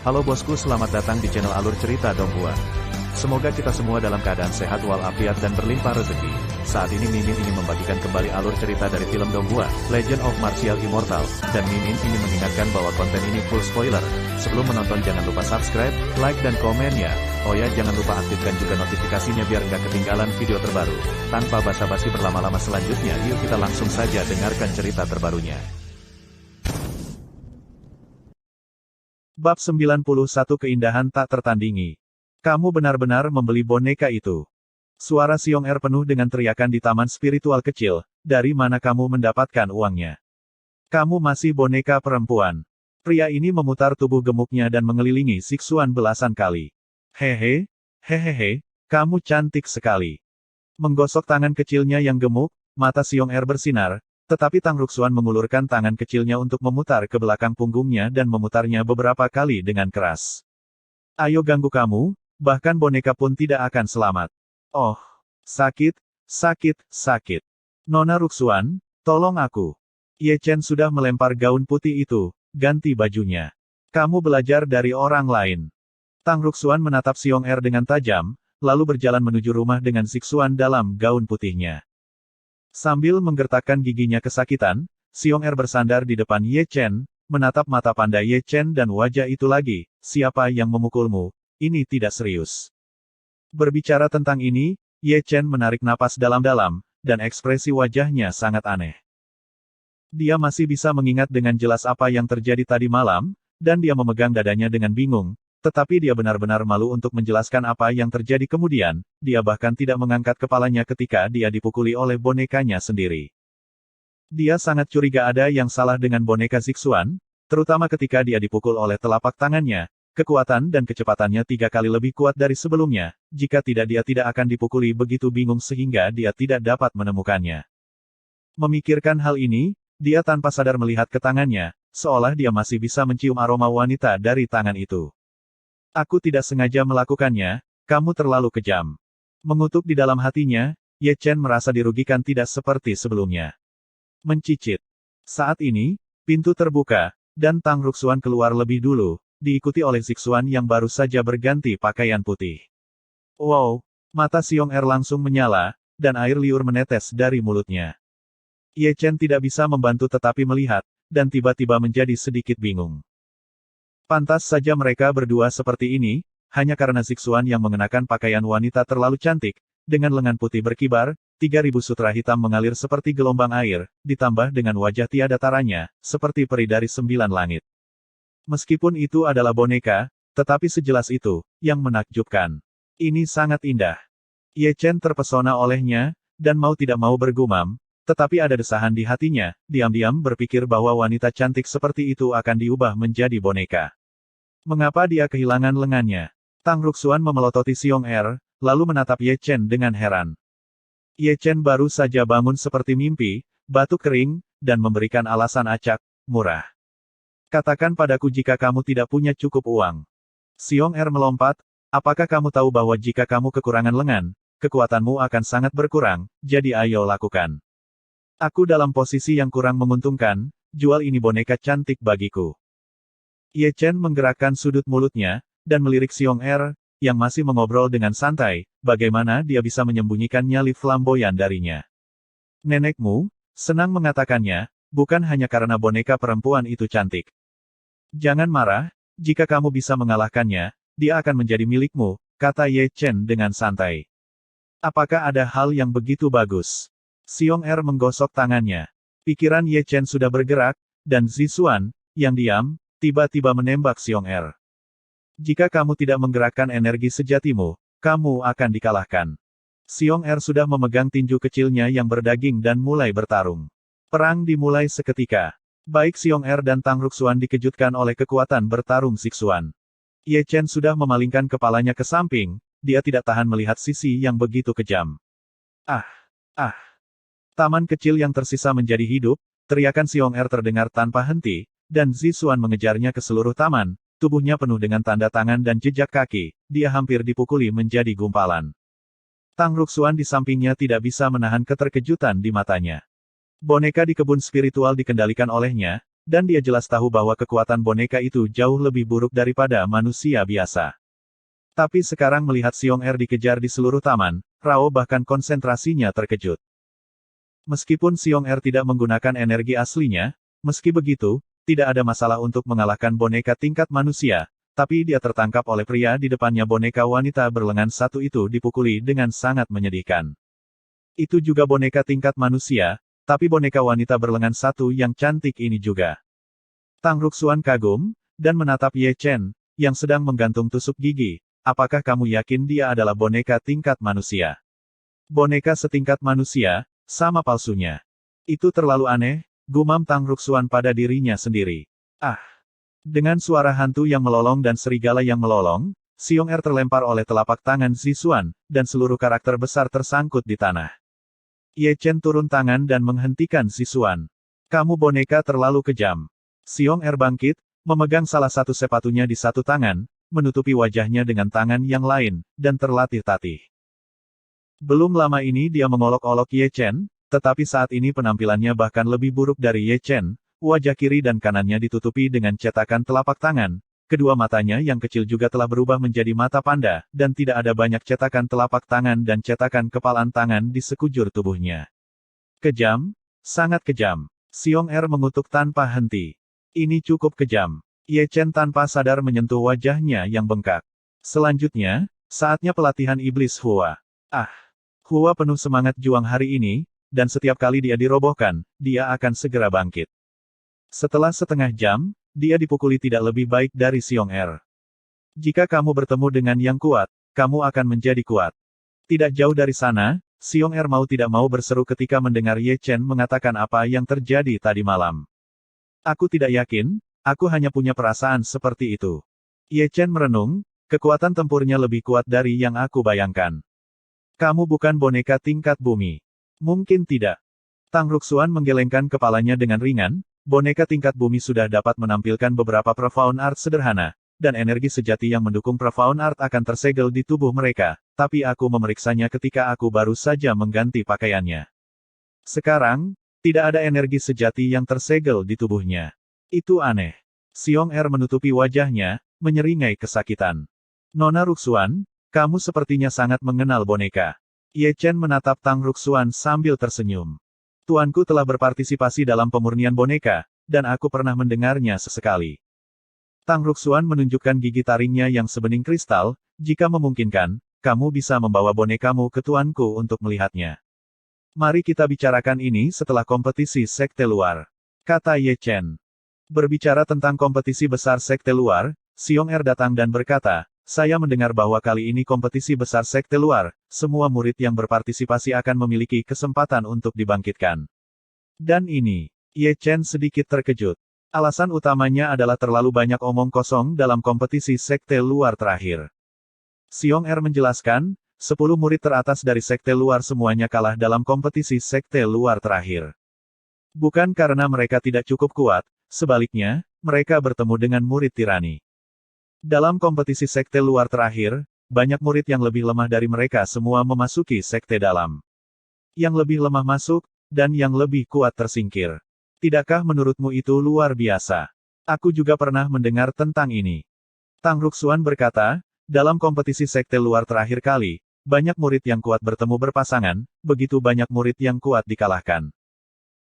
Halo bosku, selamat datang di channel Alur Cerita Donghua. Semoga kita semua dalam keadaan sehat walafiat dan berlimpah rezeki. Saat ini Mimin ingin membagikan kembali alur cerita dari film Donghua, Legend of Martial Immortal, dan Mimin ingin mengingatkan bahwa konten ini full spoiler. Sebelum menonton jangan lupa subscribe, like dan komen ya. Oh ya, jangan lupa aktifkan juga notifikasinya biar nggak ketinggalan video terbaru. Tanpa basa-basi berlama-lama selanjutnya, yuk kita langsung saja dengarkan cerita terbarunya. Bab 91 Keindahan Tak Tertandingi. Kamu benar-benar membeli boneka itu. Suara Xiong Er penuh dengan teriakan di taman spiritual kecil, dari mana kamu mendapatkan uangnya? Kamu masih boneka perempuan. Pria ini memutar tubuh gemuknya dan mengelilingi Sixuan belasan kali. Hehehe, kamu cantik sekali. Menggosok tangan kecilnya yang gemuk, mata Xiong Er bersinar, tetapi Tang Ruxuan mengulurkan tangan kecilnya untuk memutar ke belakang punggungnya dan memutarnya beberapa kali dengan keras. Ayo ganggu kamu, bahkan boneka pun tidak akan selamat. Oh, sakit. Nona Ruxuan, tolong aku. Ye Chen sudah melempar gaun putih itu, ganti bajunya. Kamu belajar dari orang lain. Tang Ruxuan menatap Xiong Er dengan tajam, lalu berjalan menuju rumah dengan Sixuan dalam gaun putihnya. Sambil menggertakkan giginya kesakitan, Xiong Er bersandar di depan Ye Chen, menatap mata panda Ye Chen dan wajah itu lagi. Siapa yang memukulmu? Ini tidak serius. Berbicara tentang ini, Ye Chen menarik napas dalam-dalam, dan ekspresi wajahnya sangat aneh. Dia masih bisa mengingat dengan jelas apa yang terjadi tadi malam, dan dia memegang dadanya dengan bingung, tetapi dia benar-benar malu untuk menjelaskan apa yang terjadi kemudian, dia bahkan tidak mengangkat kepalanya ketika dia dipukuli oleh bonekanya sendiri. Dia sangat curiga ada yang salah dengan boneka Sixuan, terutama ketika dia dipukul oleh telapak tangannya, kekuatan dan kecepatannya 3 kali lebih kuat dari sebelumnya, jika tidak dia tidak akan dipukuli begitu bingung sehingga dia tidak dapat menemukannya. Memikirkan hal ini, dia tanpa sadar melihat ke tangannya, seolah dia masih bisa mencium aroma wanita dari tangan itu. Aku tidak sengaja melakukannya, kamu terlalu kejam. Mengutuk di dalam hatinya, Ye Chen merasa dirugikan tidak seperti sebelumnya. Mencicit. Saat ini, pintu terbuka, dan Tang Ruxuan keluar lebih dulu, diikuti oleh Sixuan yang baru saja berganti pakaian putih. Wow, mata Xiong Er langsung menyala, dan air liur menetes dari mulutnya. Ye Chen tidak bisa membantu tetapi melihat, dan tiba-tiba menjadi sedikit bingung. Pantas saja mereka berdua seperti ini, hanya karena Sixuan yang mengenakan pakaian wanita terlalu cantik, dengan lengan putih berkibar, 3.000 sutra hitam mengalir seperti gelombang air, ditambah dengan wajah tiada taranya, seperti peri dari 9 langit. Meskipun itu adalah boneka, tetapi sejelas itu, yang menakjubkan. Ini sangat indah. Ye Chen terpesona olehnya, dan mau tidak mau bergumam, tetapi ada desahan di hatinya, diam-diam berpikir bahwa wanita cantik seperti itu akan diubah menjadi boneka. Mengapa dia kehilangan lengannya? Tang Ruxuan memelototi Xiong Er, lalu menatap Ye Chen dengan heran. Ye Chen baru saja bangun seperti mimpi, batuk kering, dan memberikan alasan acak, murah. Katakan padaku jika kamu tidak punya cukup uang. Xiong Er melompat, apakah kamu tahu bahwa jika kamu kekurangan lengan, kekuatanmu akan sangat berkurang, jadi ayo lakukan. Aku dalam posisi yang kurang menguntungkan, jual ini boneka cantik bagiku. Ye Chen menggerakkan sudut mulutnya, dan melirik Xiong Er, yang masih mengobrol dengan santai, bagaimana dia bisa menyembunyikan nyali flamboyan darinya. Nenekmu, senang mengatakannya, bukan hanya karena boneka perempuan itu cantik. Jangan marah, jika kamu bisa mengalahkannya, dia akan menjadi milikmu, kata Ye Chen dengan santai. Apakah ada hal yang begitu bagus? Xiong Er menggosok tangannya. Pikiran Ye Chen sudah bergerak, dan Sixuan, yang diam, tiba-tiba menembak Xiong Er. Jika kamu tidak menggerakkan energi sejatimu, kamu akan dikalahkan. Xiong Er sudah memegang tinju kecilnya yang berdaging dan mulai bertarung. Perang dimulai seketika. Baik Xiong Er dan Tang Ruxuan dikejutkan oleh kekuatan bertarung Sixuan. Ye Chen sudah memalingkan kepalanya ke samping, dia tidak tahan melihat sisi yang begitu kejam. Ah! Taman kecil yang tersisa menjadi hidup, teriakan Xiong Er terdengar tanpa henti, dan Sixuan mengejarnya ke seluruh taman, tubuhnya penuh dengan tanda tangan dan jejak kaki, dia hampir dipukuli menjadi gumpalan. Tang Ruxuan di sampingnya tidak bisa menahan keterkejutan di matanya. Boneka di kebun spiritual dikendalikan olehnya, Dan dia jelas tahu bahwa kekuatan boneka itu jauh lebih buruk daripada manusia biasa. Tapi sekarang melihat Xiong Er dikejar di seluruh taman, Rao bahkan konsentrasinya terkejut. Meskipun Xiong Er tidak menggunakan energi aslinya, meski begitu, tidak ada masalah untuk mengalahkan boneka tingkat manusia, tapi dia tertangkap oleh pria di depannya. Boneka wanita berlengan satu itu dipukuli dengan sangat menyedihkan. Itu juga boneka tingkat manusia, tapi boneka wanita berlengan satu yang cantik ini juga. Tang Ruxuan kagum, dan menatap Ye Chen, yang sedang menggantung tusuk gigi. Apakah kamu yakin dia adalah boneka tingkat manusia? Boneka setingkat manusia, sama palsunya. Itu terlalu aneh, gumam Tang Ruxuan pada dirinya sendiri. Ah! Dengan suara hantu yang melolong dan serigala yang melolong, Xiong Er terlempar oleh telapak tangan Zixuan, dan seluruh karakter besar tersangkut di tanah. Ye Chen turun tangan dan menghentikan Zixuan. Kamu boneka terlalu kejam. Xiong Er bangkit, memegang salah satu sepatunya di satu tangan, menutupi wajahnya dengan tangan yang lain, dan terlatih-tatih. Belum lama ini dia mengolok-olok Ye Chen, tetapi saat ini penampilannya bahkan lebih buruk dari Ye Chen. Wajah kiri dan kanannya ditutupi dengan cetakan telapak tangan, kedua matanya yang kecil juga telah berubah menjadi mata panda, dan tidak ada banyak cetakan telapak tangan dan cetakan kepalan tangan di sekujur tubuhnya. Kejam, sangat kejam. Xiong Er mengutuk tanpa henti. Ini cukup kejam. Ye Chen tanpa sadar menyentuh wajahnya yang bengkak. Selanjutnya, saatnya pelatihan iblis Hua. Ah! Hua penuh semangat juang hari ini, dan setiap kali dia dirobohkan, dia akan segera bangkit. Setelah setengah jam, dia dipukuli tidak lebih baik dari Xiong Er. Jika kamu bertemu dengan yang kuat, kamu akan menjadi kuat. Tidak jauh dari sana, Xiong Er mau tidak mau berseru ketika mendengar Ye Chen mengatakan apa yang terjadi tadi malam. Aku tidak yakin, aku hanya punya perasaan seperti itu. Ye Chen merenung, kekuatan tempurnya lebih kuat dari yang aku bayangkan. Kamu bukan boneka tingkat bumi. Mungkin tidak. Tang Ruxuan menggelengkan kepalanya dengan ringan. Boneka tingkat bumi sudah dapat menampilkan beberapa profound art sederhana, dan energi sejati yang mendukung profound art akan tersegel di tubuh mereka, tapi aku memeriksanya ketika aku baru saja mengganti pakaiannya. Sekarang, tidak ada energi sejati yang tersegel di tubuhnya. Itu aneh. Xiong Er menutupi wajahnya, menyeringai kesakitan. Nona Ruxuan, kamu sepertinya sangat mengenal boneka. Ye Chen menatap Tang Ruxuan sambil tersenyum. Tuanku telah berpartisipasi dalam pemurnian boneka, dan aku pernah mendengarnya sesekali. Tang Ruxuan menunjukkan gigi taringnya yang sebening kristal, jika memungkinkan, kamu bisa membawa bonekamu ke tuanku untuk melihatnya. Mari kita bicarakan ini setelah kompetisi sekte luar, kata Ye Chen. Berbicara tentang kompetisi besar sekte luar, Xiong Er datang dan berkata, saya mendengar bahwa kali ini kompetisi besar sekte luar, semua murid yang berpartisipasi akan memiliki kesempatan untuk dibangkitkan. Dan ini, Ye Chen sedikit terkejut. Alasan utamanya adalah terlalu banyak omong kosong dalam kompetisi sekte luar terakhir. Xiong Er menjelaskan, 10 murid teratas dari sekte luar semuanya kalah dalam kompetisi sekte luar terakhir. Bukan karena mereka tidak cukup kuat, sebaliknya, mereka bertemu dengan murid tirani. Dalam kompetisi sekte luar terakhir, banyak murid yang lebih lemah dari mereka semua memasuki sekte dalam. Yang lebih lemah masuk, dan yang lebih kuat tersingkir. Tidakkah menurutmu itu luar biasa? Aku juga pernah mendengar tentang ini. Tang Ruxuan berkata, dalam kompetisi sekte luar terakhir kali, banyak murid yang kuat bertemu berpasangan, begitu banyak murid yang kuat dikalahkan.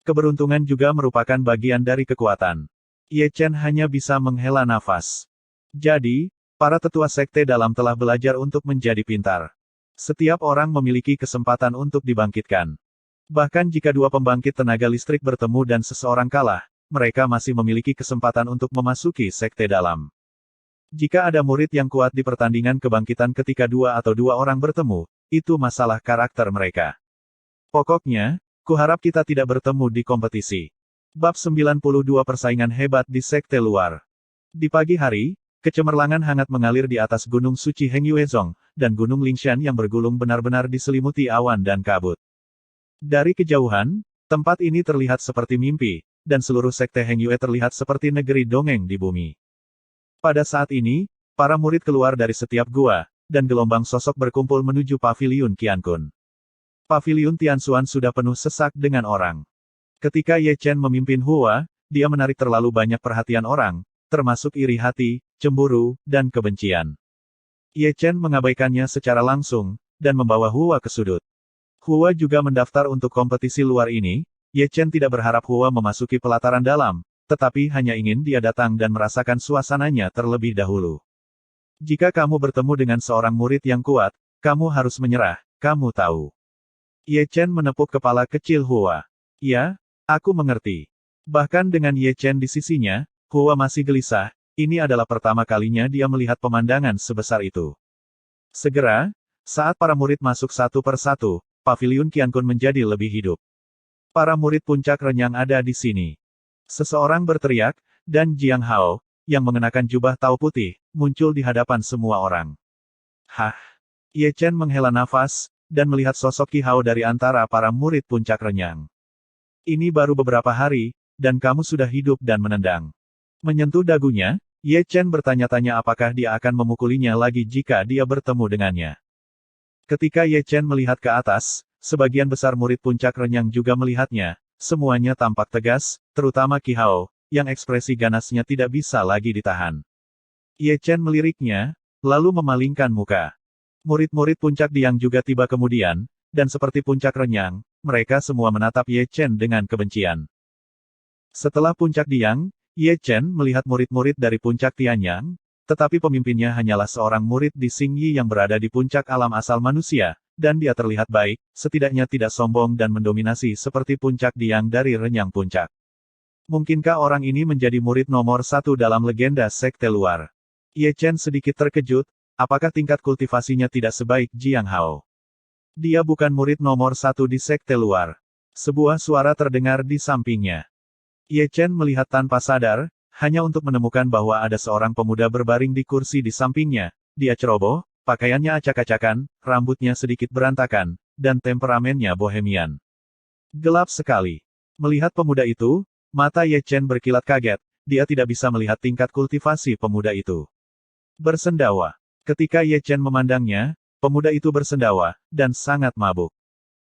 Keberuntungan juga merupakan bagian dari kekuatan. Ye Chen hanya bisa menghela nafas. Jadi, para tetua sekte dalam telah belajar untuk menjadi pintar. Setiap orang memiliki kesempatan untuk dibangkitkan. Bahkan jika dua pembangkit tenaga listrik bertemu dan seseorang kalah, mereka masih memiliki kesempatan untuk memasuki sekte dalam. Jika ada murid yang kuat di pertandingan kebangkitan ketika dua atau dua orang bertemu, itu masalah karakter mereka. Pokoknya, kuharap kita tidak bertemu di kompetisi. Bab 92 Persaingan Hebat di Sekte Luar. Di pagi hari, kecemerlangan hangat mengalir di atas Gunung Suci Hengyuezong, dan Gunung Lingshan yang bergulung benar-benar diselimuti awan dan kabut. Dari kejauhan, tempat ini terlihat seperti mimpi, dan seluruh sekte Hengyue terlihat seperti negeri dongeng di bumi. Pada saat ini, para murid keluar dari setiap gua, dan gelombang sosok berkumpul menuju Paviliun Qiankun. Paviliun Tianxuan sudah penuh sesak dengan orang. Ketika Ye Chen memimpin Hua, dia menarik terlalu banyak perhatian orang, termasuk iri hati, cemburu, dan kebencian. Ye Chen mengabaikannya secara langsung, dan membawa Hua ke sudut. Hua juga mendaftar untuk kompetisi luar ini. Ye Chen tidak berharap Hua memasuki pelataran dalam, tetapi hanya ingin dia datang dan merasakan suasananya terlebih dahulu. Jika kamu bertemu dengan seorang murid yang kuat, kamu harus menyerah, kamu tahu. Ye Chen menepuk kepala kecil Hua. Ya, aku mengerti. Bahkan dengan Ye Chen di sisinya, Hua masih gelisah, ini adalah pertama kalinya dia melihat pemandangan sebesar itu. Segera, saat para murid masuk satu per satu, paviliun Qiankun menjadi lebih hidup. Para murid puncak renyang ada di sini. Seseorang berteriak, dan Jiang Hao, yang mengenakan jubah tau putih, muncul di hadapan semua orang. Hah! Ye Chen menghela nafas, dan melihat sosok Qi Hao dari antara para murid puncak renyang. Ini baru beberapa hari, dan kamu sudah hidup dan menendang. Menyentuh dagunya, Ye Chen bertanya-tanya apakah dia akan memukulinya lagi jika dia bertemu dengannya. Ketika Ye Chen melihat ke atas, sebagian besar murid puncak renyang juga melihatnya, semuanya tampak tegas, terutama Qi Hao, yang ekspresi ganasnya tidak bisa lagi ditahan. Ye Chen meliriknya, lalu memalingkan muka. Murid-murid puncak Diang juga tiba kemudian, dan seperti puncak renyang, mereka semua menatap Ye Chen dengan kebencian. Setelah puncak Diang, Ye Chen melihat murid-murid dari puncak Tianyang, tetapi pemimpinnya hanyalah seorang murid di Xingyi yang berada di puncak alam asal manusia, dan dia terlihat baik, setidaknya tidak sombong dan mendominasi seperti puncak Diang dari renyang puncak. Mungkinkah orang ini menjadi murid nomor 1 dalam legenda sekte luar? Ye Chen sedikit terkejut, apakah tingkat kultivasinya tidak sebaik Jiang Hao? Dia bukan murid nomor 1 di sekte luar. Sebuah suara terdengar di sampingnya. Ye Chen melihat tanpa sadar, hanya untuk menemukan bahwa ada seorang pemuda berbaring di kursi di sampingnya. Dia ceroboh, pakaiannya acak-acakan, rambutnya sedikit berantakan, dan temperamennya bohemian. Gelap sekali. Melihat pemuda itu, mata Ye Chen berkilat kaget, dia tidak bisa melihat tingkat kultivasi pemuda itu. Bersendawa. Ketika Ye Chen memandangnya, pemuda itu bersendawa, dan sangat mabuk.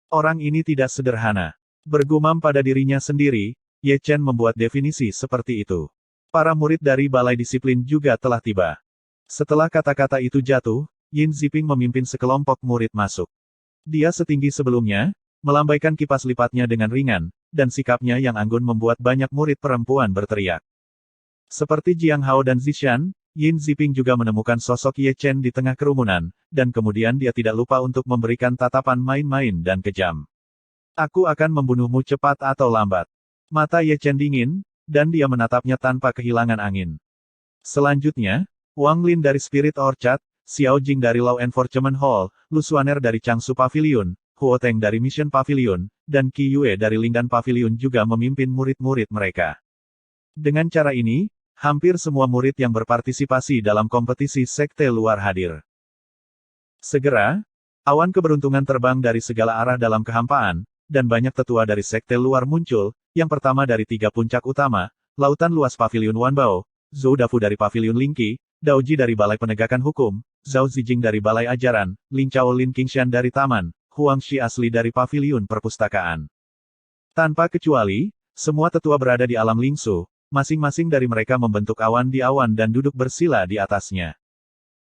Orang ini tidak sederhana. Bergumam pada dirinya sendiri, Ye Chen membuat definisi seperti itu. Para murid dari Balai Disiplin juga telah tiba. Setelah kata-kata itu jatuh, Yin Ziping memimpin sekelompok murid masuk. Dia setinggi sebelumnya, melambaikan kipas lipatnya dengan ringan, dan sikapnya yang anggun membuat banyak murid perempuan berteriak. Seperti Jiang Hao dan Zishan, Yin Ziping juga menemukan sosok Ye Chen di tengah kerumunan, dan kemudian dia tidak lupa untuk memberikan tatapan main-main dan kejam. Aku akan membunuhmu cepat atau lambat. Mata Ye Chen dingin, dan dia menatapnya tanpa kehilangan angin. Selanjutnya, Wang Lin dari Spirit Orchard, Xiao Jing dari Law Enforcement Hall, Lu Xuaner dari Changsu Pavilion, Huo Teng dari Mission Pavilion, dan Qi Yue dari Lingdan Pavilion juga memimpin murid-murid mereka. Dengan cara ini, hampir semua murid yang berpartisipasi dalam kompetisi sekte luar hadir. Segera, awan keberuntungan terbang dari segala arah dalam kehampaan, dan banyak tetua dari sekte luar muncul, yang pertama dari 3 puncak utama, Lautan Luas Pavilion Wanbao, Zhou Dafu dari Pavilion Lingqi, Daoji dari Balai Penegakan Hukum, Zhao Zijing dari Balai Ajaran, Lin Chao Lin Qingshan dari Taman, Huang Shi asli dari Pavilion Perpustakaan. Tanpa kecuali, semua tetua berada di alam Lingsu. Masing-masing dari mereka membentuk awan di awan dan duduk bersila di atasnya.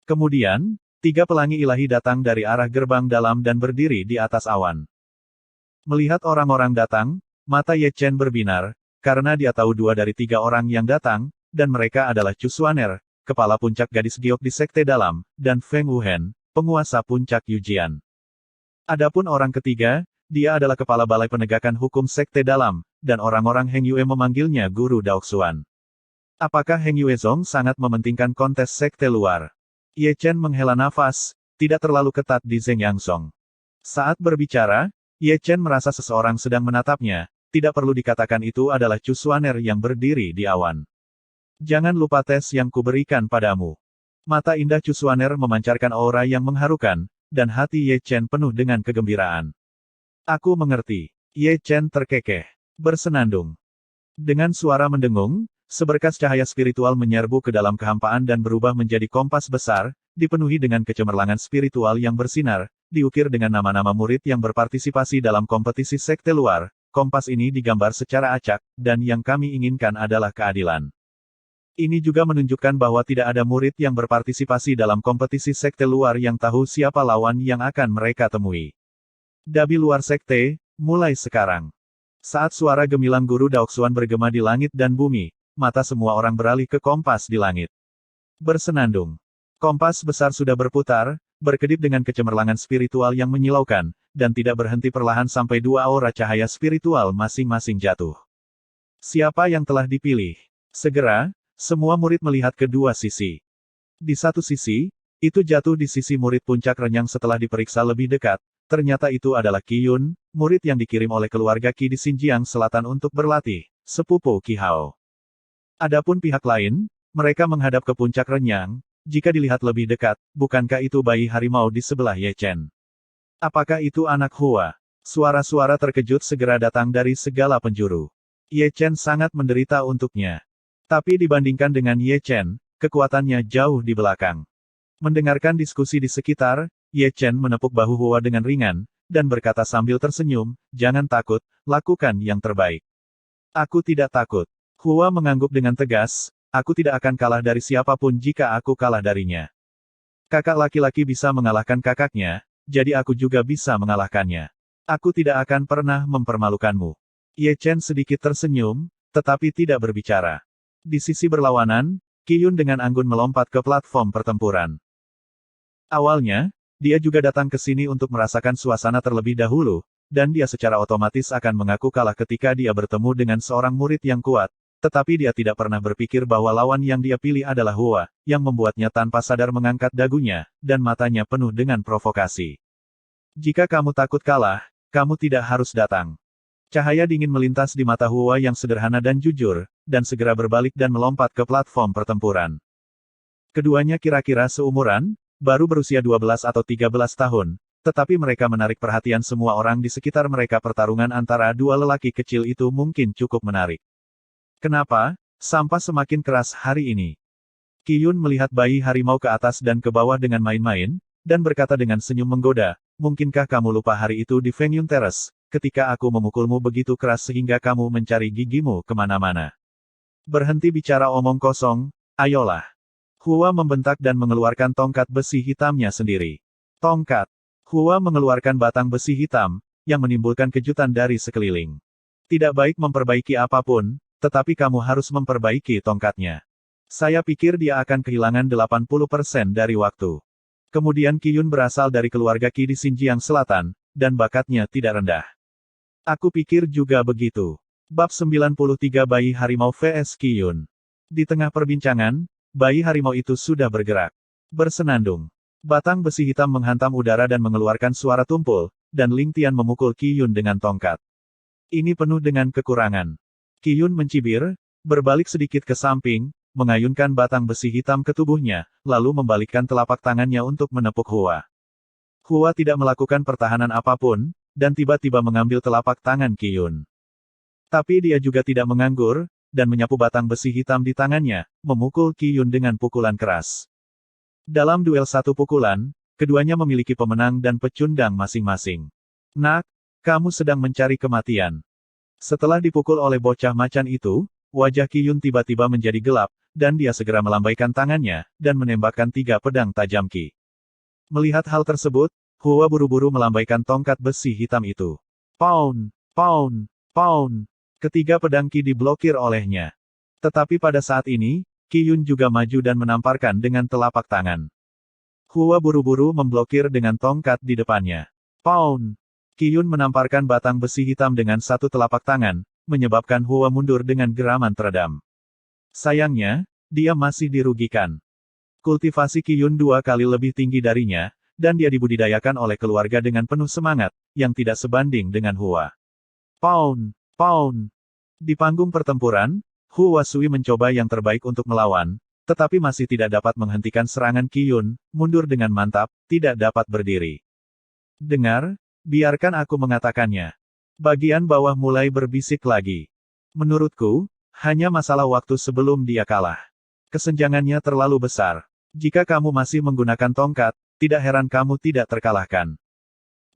Kemudian, 3 pelangi ilahi datang dari arah gerbang dalam dan berdiri di atas awan. Melihat orang-orang datang, mata Ye Chen berbinar, karena dia tahu 2 dari 3 orang yang datang, dan mereka adalah Chu Xuaner, kepala puncak gadis giok di sekte dalam, dan Feng Wuhen, penguasa puncak Yujian. Adapun orang ketiga, dia adalah kepala Balai Penegakan Hukum sekte dalam, dan orang-orang Heng Yue memanggilnya Guru Daoxuan. Apakah Heng Yue Zong sangat mementingkan kontes sekte luar? Ye Chen menghela nafas, tidak terlalu ketat di Zheng Yangsong. Saat berbicara, Ye Chen merasa seseorang sedang menatapnya, tidak perlu dikatakan itu adalah Chu Xuaner yang berdiri di awan. Jangan lupa tes yang kuberikan padamu. Mata indah Chu Xuaner memancarkan aura yang mengharukan, dan hati Ye Chen penuh dengan kegembiraan. Aku mengerti. Ye Chen terkekeh. Bersenandung. Dengan suara mendengung, seberkas cahaya spiritual menyerbu ke dalam kehampaan dan berubah menjadi kompas besar, dipenuhi dengan kecemerlangan spiritual yang bersinar, diukir dengan nama-nama murid yang berpartisipasi dalam kompetisi sekte luar, kompas ini digambar secara acak, dan yang kami inginkan adalah keadilan. Ini juga menunjukkan bahwa tidak ada murid yang berpartisipasi dalam kompetisi sekte luar yang tahu siapa lawan yang akan mereka temui. Dabi luar sekte, mulai sekarang. Saat suara gemilang guru Daoxuan bergema di langit dan bumi, mata semua orang beralih ke kompas di langit. Bersenandung. Kompas besar sudah berputar, berkedip dengan kecemerlangan spiritual yang menyilaukan, dan tidak berhenti perlahan sampai dua aura cahaya spiritual masing-masing jatuh. Siapa yang telah dipilih? Segera, semua murid melihat kedua sisi. Di satu sisi, itu jatuh di sisi murid puncak renyang setelah diperiksa lebih dekat, ternyata itu adalah Qi Yun, murid yang dikirim oleh keluarga Qi di Xinjiang Selatan untuk berlatih, sepupu Qi Hao. Adapun pihak lain, mereka menghadap ke puncak renyang. Jika dilihat lebih dekat, bukankah itu bayi harimau di sebelah Ye Chen? Apakah itu anak Hua? Suara-suara terkejut segera datang dari segala penjuru. Ye Chen sangat menderita untuknya. Tapi dibandingkan dengan Ye Chen, kekuatannya jauh di belakang. Mendengarkan diskusi di sekitar, Ye Chen menepuk bahu Hua dengan ringan, dan berkata sambil tersenyum, "Jangan takut, lakukan yang terbaik." "Aku tidak takut." Hua mengangguk dengan tegas, "Aku tidak akan kalah dari siapapun jika aku kalah darinya. Kakak laki-laki bisa mengalahkan kakaknya, jadi aku juga bisa mengalahkannya. Aku tidak akan pernah mempermalukanmu." Ye Chen sedikit tersenyum, tetapi tidak berbicara. Di sisi berlawanan, Qi Yun dengan anggun melompat ke platform pertempuran. Awalnya, dia juga datang ke sini untuk merasakan suasana terlebih dahulu, dan dia secara otomatis akan mengaku kalah ketika dia bertemu dengan seorang murid yang kuat. Tetapi dia tidak pernah berpikir bahwa lawan yang dia pilih adalah Hua, yang membuatnya tanpa sadar mengangkat dagunya, dan matanya penuh dengan provokasi. "Jika kamu takut kalah, kamu tidak harus datang." Cahaya dingin melintas di mata Hua yang sederhana dan jujur, dan segera berbalik dan melompat ke platform pertempuran. Keduanya kira-kira seumuran, baru berusia 12 atau 13 tahun, tetapi mereka menarik perhatian semua orang di sekitar mereka. Pertarungan antara dua lelaki kecil itu mungkin cukup menarik. Kenapa, sampah semakin keras hari ini? Qi Yun melihat bayi harimau ke atas dan ke bawah dengan main-main, dan berkata dengan senyum menggoda, "Mungkinkah kamu lupa hari itu di Fengyun Terrace, ketika aku memukulmu begitu keras sehingga kamu mencari gigimu kemana-mana? Berhenti bicara omong kosong, ayolah." Hua membentak dan mengeluarkan tongkat besi hitamnya sendiri. Tongkat. Hua mengeluarkan batang besi hitam, yang menimbulkan kejutan dari sekeliling. "Tidak baik memperbaiki apapun, tetapi kamu harus memperbaiki tongkatnya. Saya pikir dia akan kehilangan 80% dari waktu." Kemudian Qi Yun berasal dari keluarga Qi di Xinjiang Selatan, dan bakatnya tidak rendah. "Aku pikir juga begitu." Bab 93 Bayi Harimau vs Qi Yun. Di tengah perbincangan, bayi harimau itu sudah bergerak. Bersenandung. Batang besi hitam menghantam udara dan mengeluarkan suara tumpul, dan Ling Tian memukul Qi Yun dengan tongkat. Ini penuh dengan kekurangan. Qi Yun mencibir, berbalik sedikit ke samping, mengayunkan batang besi hitam ke tubuhnya, lalu membalikkan telapak tangannya untuk menepuk Hua. Hua tidak melakukan pertahanan apapun, dan tiba-tiba mengambil telapak tangan Qi Yun. Tapi dia juga tidak menganggur, dan menyapu batang besi hitam di tangannya, memukul Qi Yun dengan pukulan keras. Dalam duel satu pukulan, keduanya memiliki pemenang dan pecundang masing-masing. "Nak, kamu sedang mencari kematian." Setelah dipukul oleh bocah macan itu, wajah Qi Yun tiba-tiba menjadi gelap, dan dia segera melambaikan tangannya, dan menembakkan 3 pedang tajam Qi. Melihat hal tersebut, Hua buru-buru melambaikan tongkat besi hitam itu. Pound, pound, pound. Ketiga pedang Qi diblokir olehnya. Tetapi pada saat ini, Qi Yun juga maju dan menamparkan dengan telapak tangan. Hua buru-buru memblokir dengan tongkat di depannya. Pound. Qi Yun menamparkan batang besi hitam dengan satu telapak tangan, menyebabkan Hua mundur dengan geraman teredam. Sayangnya, dia masih dirugikan. Kultivasi Qi Yun 2 kali lebih tinggi darinya, dan dia dibudidayakan oleh keluarga dengan penuh semangat, yang tidak sebanding dengan Hua. Pound, pound. Di panggung pertempuran, Hua Sui mencoba yang terbaik untuk melawan, tetapi masih tidak dapat menghentikan serangan Qi Yun, mundur dengan mantap, tidak dapat berdiri. "Dengar, biarkan aku mengatakannya." Bagian bawah mulai berbisik lagi. "Menurutku, hanya masalah waktu sebelum dia kalah. Kesenjangannya terlalu besar. Jika kamu masih menggunakan tongkat, tidak heran kamu tidak terkalahkan.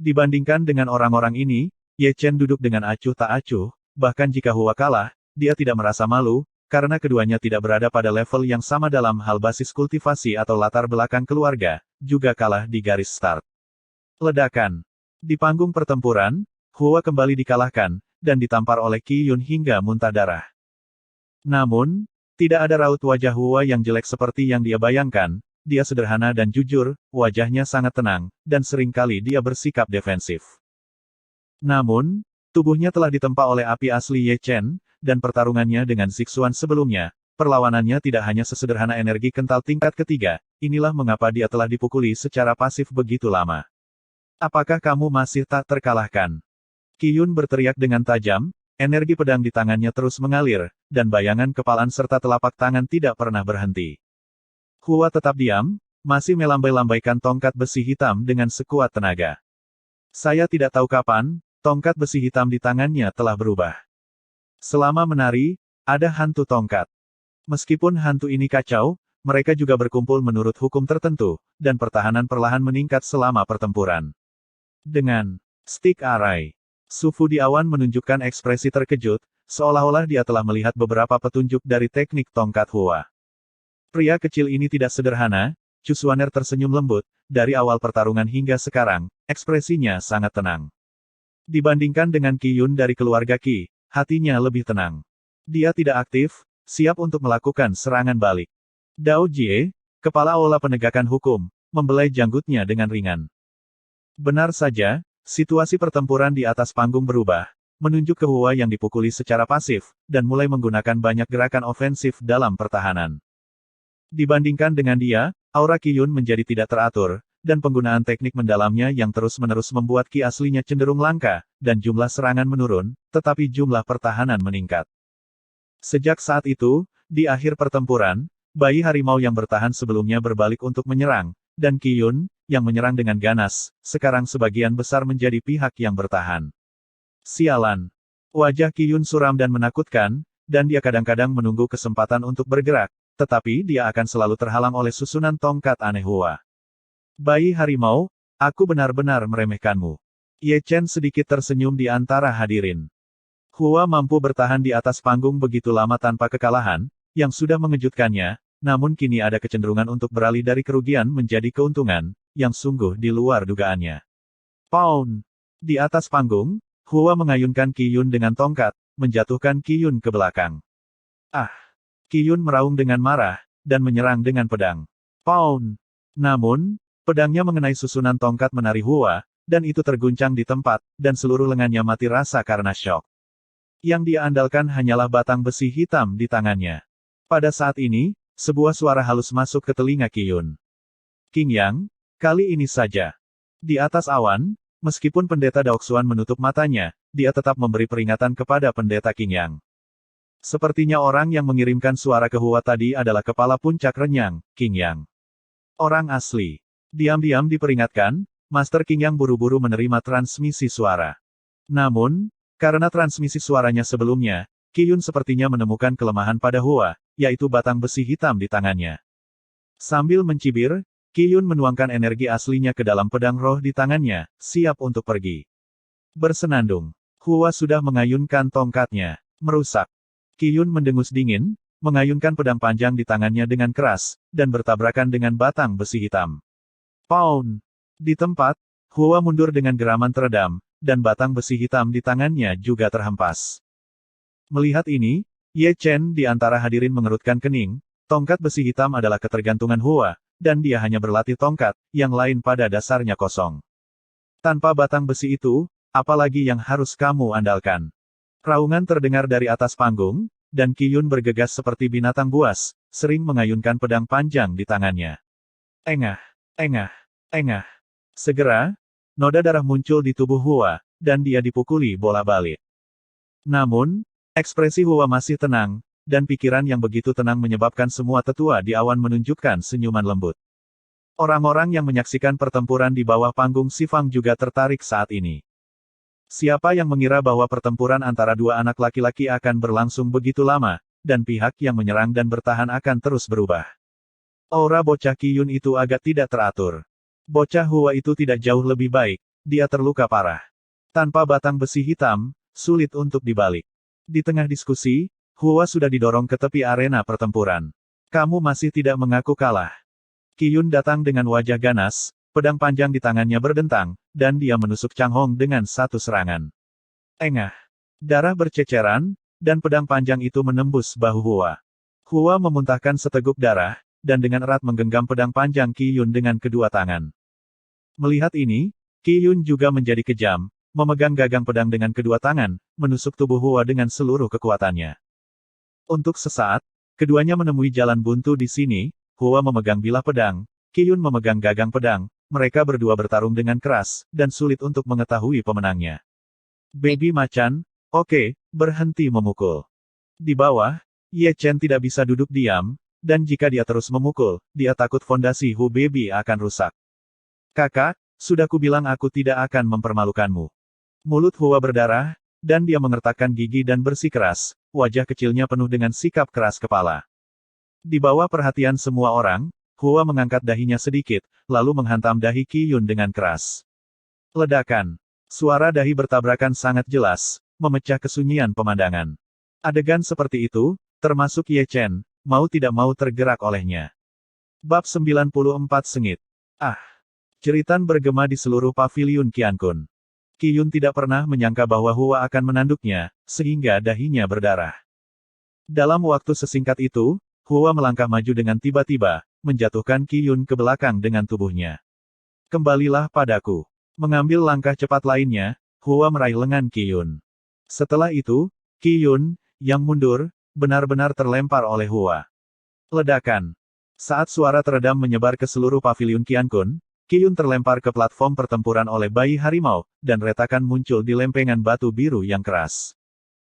Dibandingkan dengan orang-orang ini, Ye Chen duduk dengan acuh tak acuh, bahkan jika Hua kalah, dia tidak merasa malu, karena keduanya tidak berada pada level yang sama dalam hal basis kultivasi atau latar belakang keluarga, juga kalah di garis start. Ledakan. Di panggung pertempuran, Hua kembali dikalahkan, dan ditampar oleh Qi Yun hingga muntah darah. Namun, tidak ada raut wajah Hua yang jelek seperti yang dia bayangkan, dia sederhana dan jujur, wajahnya sangat tenang, dan seringkali dia bersikap defensif. Namun, tubuhnya telah ditempa oleh api asli Ye Chen, dan pertarungannya dengan Zixuan sebelumnya, perlawanannya tidak hanya sesederhana energi kental tingkat ketiga, inilah mengapa dia telah dipukuli secara pasif begitu lama. Apakah kamu masih tak terkalahkan? Qi Yun berteriak dengan tajam, energi pedang di tangannya terus mengalir, dan bayangan kepalan serta telapak tangan tidak pernah berhenti. Hua tetap diam, masih melambai-lambaikan tongkat besi hitam dengan sekuat tenaga. Saya tidak tahu kapan, tongkat besi hitam di tangannya telah berubah. Selama menari, ada hantu tongkat. Meskipun hantu ini kacau, mereka juga berkumpul menurut hukum tertentu, dan pertahanan perlahan meningkat selama pertempuran. Dengan stick array, Su Fu di awan menunjukkan ekspresi terkejut, seolah-olah dia telah melihat beberapa petunjuk dari teknik tongkat Hua. Pria kecil ini tidak sederhana, Chu Xuaner tersenyum lembut, dari awal pertarungan hingga sekarang, ekspresinya sangat tenang. Dibandingkan dengan Qi Yun dari keluarga Qi, hatinya lebih tenang. Dia tidak aktif, siap untuk melakukan serangan balik. Dao Jie, kepala aula penegakan hukum, membelai janggutnya dengan ringan. Benar saja, situasi pertempuran di atas panggung berubah, menunjuk ke Hua yang dipukuli secara pasif, dan mulai menggunakan banyak gerakan ofensif dalam pertahanan. Dibandingkan dengan dia, aura Qi Yun menjadi tidak teratur, dan penggunaan teknik mendalamnya yang terus-menerus membuat Qi aslinya cenderung langka, dan jumlah serangan menurun, tetapi jumlah pertahanan meningkat. Sejak saat itu, di akhir pertempuran, bayi harimau yang bertahan sebelumnya berbalik untuk menyerang, dan Qi Yun, yang menyerang dengan ganas, sekarang sebagian besar menjadi pihak yang bertahan. Sialan. Wajah Qi Yun suram dan menakutkan, dan dia kadang-kadang menunggu kesempatan untuk bergerak, tetapi dia akan selalu terhalang oleh susunan tongkat aneh Hua. Bayi harimau, aku benar-benar meremehkanmu. Ye Chen sedikit tersenyum di antara hadirin. Hua mampu bertahan di atas panggung begitu lama tanpa kekalahan, yang sudah mengejutkannya, namun kini ada kecenderungan untuk beralih dari kerugian menjadi keuntungan, yang sungguh di luar dugaannya. Pound! Di atas panggung, Hua mengayunkan Qi Yun dengan tongkat, menjatuhkan Qi Yun ke belakang. Ah! Qi Yun meraung dengan marah, dan menyerang dengan pedang. Pound! Namun, pedangnya mengenai susunan tongkat menari Hua, dan itu terguncang di tempat, dan seluruh lengannya mati rasa karena syok. Yang dia andalkan hanyalah batang besi hitam di tangannya. Pada saat ini, sebuah suara halus masuk ke telinga Qi Yun. Qing Yang, kali ini saja. Di atas awan, meskipun pendeta Daoxuan menutup matanya, dia tetap memberi peringatan kepada pendeta Qing Yang. Sepertinya orang yang mengirimkan suara ke Hua tadi adalah kepala puncak renyang, Qing Yang. Orang asli. Diam-diam diperingatkan, Master Qing Yang buru-buru menerima transmisi suara. Namun, karena transmisi suaranya sebelumnya, Qi Yun sepertinya menemukan kelemahan pada Hua, yaitu batang besi hitam di tangannya. Sambil mencibir, Qi Yun menuangkan energi aslinya ke dalam pedang roh di tangannya, siap untuk pergi. Bersenandung. Hua sudah mengayunkan tongkatnya. Merusak. Qi Yun mendengus dingin, mengayunkan pedang panjang di tangannya dengan keras, dan bertabrakan dengan batang besi hitam. Pound! Di tempat, Hua mundur dengan geraman teredam, dan batang besi hitam di tangannya juga terhempas. Melihat ini, Ye Chen di antara hadirin mengerutkan kening, tongkat besi hitam adalah ketergantungan Hua, dan dia hanya berlatih tongkat, yang lain pada dasarnya kosong. Tanpa batang besi itu, apalagi yang harus kamu andalkan? Raungan terdengar dari atas panggung, dan Qi Yun bergegas seperti binatang buas, sering mengayunkan pedang panjang di tangannya. Engah, engah, engah. Segera, noda darah muncul di tubuh Hua, dan dia dipukuli bola balik. Namun, ekspresi Hua masih tenang, dan pikiran yang begitu tenang menyebabkan semua tetua di awan menunjukkan senyuman lembut. Orang-orang yang menyaksikan pertempuran di bawah panggung Sifang juga tertarik saat ini. Siapa yang mengira bahwa pertempuran antara dua anak laki-laki akan berlangsung begitu lama, dan pihak yang menyerang dan bertahan akan terus berubah. Aura bocah Qi Yun itu agak tidak teratur. Bocah Hua itu tidak jauh lebih baik, dia terluka parah. Tanpa batang besi hitam, sulit untuk dibalik. Di tengah diskusi, Hua sudah didorong ke tepi arena pertempuran. Kamu masih tidak mengaku kalah. Qiyun datang dengan wajah ganas, pedang panjang di tangannya berdentang, dan dia menusuk Chang Hong dengan satu serangan. Engah. Darah berceceran, dan pedang panjang itu menembus bahu Hua. Hua memuntahkan seteguk darah, dan dengan erat menggenggam pedang panjang Qiyun dengan kedua tangan. Melihat ini, Qiyun juga menjadi kejam, memegang gagang pedang dengan kedua tangan, menusuk tubuh Hua dengan seluruh kekuatannya. Untuk sesaat, keduanya menemui jalan buntu di sini, Hua memegang bilah pedang, Qiyun memegang gagang pedang, mereka berdua bertarung dengan keras, dan sulit untuk mengetahui pemenangnya. Baby macan, oke, berhenti memukul. Di bawah, Ye Chen tidak bisa duduk diam, dan jika dia terus memukul, dia takut fondasi Hu Baby akan rusak. Kakak, sudah kubilang aku tidak akan mempermalukanmu. Mulut Hua berdarah, dan dia mengertakkan gigi dan bersikeras, wajah kecilnya penuh dengan sikap keras kepala. Di bawah perhatian semua orang, Hua mengangkat dahinya sedikit, lalu menghantam dahi Qiyun dengan keras. Ledakan. Suara dahi bertabrakan sangat jelas, memecah kesunyian pemandangan. Adegan seperti itu, termasuk Ye Chen, mau tidak mau tergerak olehnya. Bab 94 Sengit. Ah! Jeritan bergema di seluruh paviliun Qiankun. Qiyun tidak pernah menyangka bahwa Hua akan menanduknya, sehingga dahinya berdarah. Dalam waktu sesingkat itu, Hua melangkah maju dengan tiba-tiba, menjatuhkan Qiyun ke belakang dengan tubuhnya. Kembalilah padaku. Mengambil langkah cepat lainnya, Hua meraih lengan Qiyun. Setelah itu, Qiyun, yang mundur, benar-benar terlempar oleh Hua. Ledakan. Saat suara teredam menyebar ke seluruh paviliun Qiankun, Qiyun terlempar ke platform pertempuran oleh bayi harimau, dan retakan muncul di lempengan batu biru yang keras.